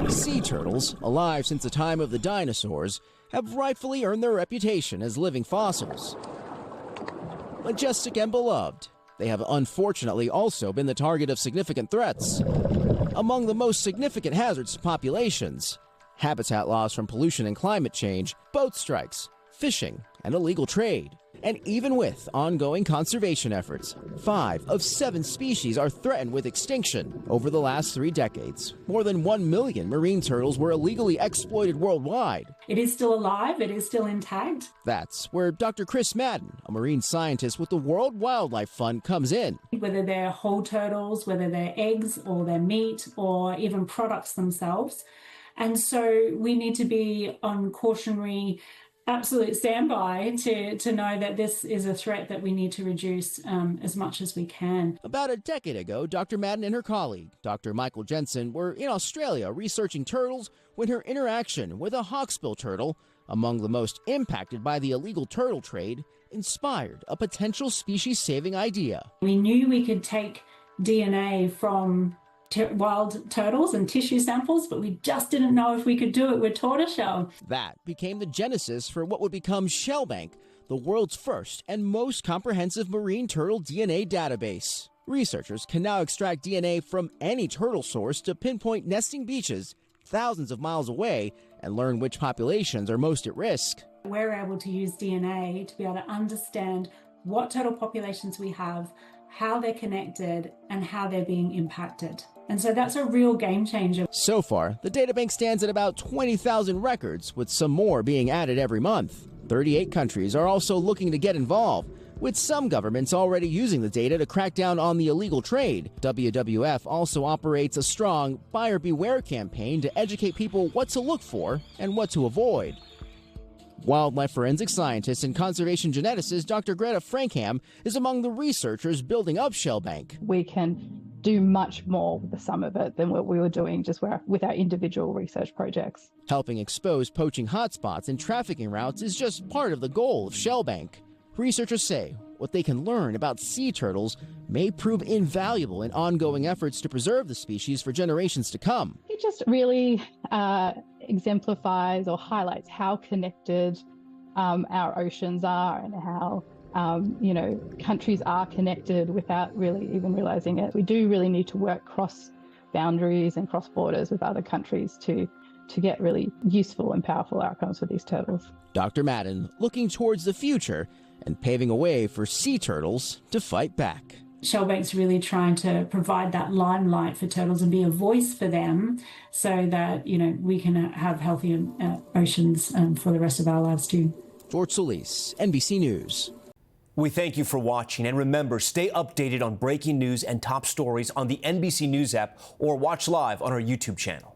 Sea turtles, alive since the time of the dinosaurs, have rightfully earned their reputation as living fossils. Majestic and beloved, they have unfortunately also been the target of significant threats. Among the most significant hazards to populations, habitat loss from pollution and climate change, boat strikes, fishing, and illegal trade. And even with ongoing conservation efforts, 5 of 7 species are threatened with extinction. Over the last 3 decades, more than 1 million marine turtles were illegally exploited worldwide. It is still alive, it is still intact. That's where Dr. Chris Madden, a marine scientist with the World Wildlife Fund, comes in. Whether they're whole turtles, whether they're eggs or their meat or even products themselves. And so we need to be on cautionary absolute standby to know that this is a threat that we need to reduce as much as we can. About a decade ago, Dr. Madden and her colleague, Dr. Michael Jensen, were in Australia researching turtles when her interaction with a hawksbill turtle, among the most impacted by the illegal turtle trade, inspired a potential species-saving idea. We knew we could take DNA from wild turtles and tissue samples, but we just didn't know if we could do it with tortoiseshell. That became the genesis for what would become ShellBank, the world's first and most comprehensive marine turtle DNA database. Researchers can now extract DNA from any turtle source to pinpoint nesting beaches thousands of miles away and learn which populations are most at risk. We're able to use DNA to be able to understand what turtle populations we have, how they're connected, and how they're being impacted. And so that's a real game changer. So far, the databank stands at about 20,000 records, with some more being added every month. 38 countries are also looking to get involved, with some governments already using the data to crack down on the illegal trade. WWF also operates a strong buyer beware campaign to educate people what to look for and what to avoid. Wildlife forensic scientist and conservation geneticist Dr. Greta Frankham is among the researchers building up ShellBank. We can do much more with the sum of it than what we were doing just with our individual research projects. Helping expose poaching hotspots and trafficking routes is just part of the goal of ShellBank. Researchers say what they can learn about sea turtles may prove invaluable in ongoing efforts to preserve the species for generations to come. It just really exemplifies or highlights how connected our oceans are and how countries are connected without really even realizing it. We do really need to work cross boundaries and cross borders with other countries to get really useful and powerful outcomes for these turtles. Dr. Madden looking towards the future and paving a way for sea turtles to fight back. ShellBank's really trying to provide that limelight for turtles and be a voice for them so that, we can have healthy oceans for the rest of our lives too. George Solis, NBC News. We thank you for watching, and remember, stay updated on breaking news and top stories on the NBC News app or watch live on our YouTube channel.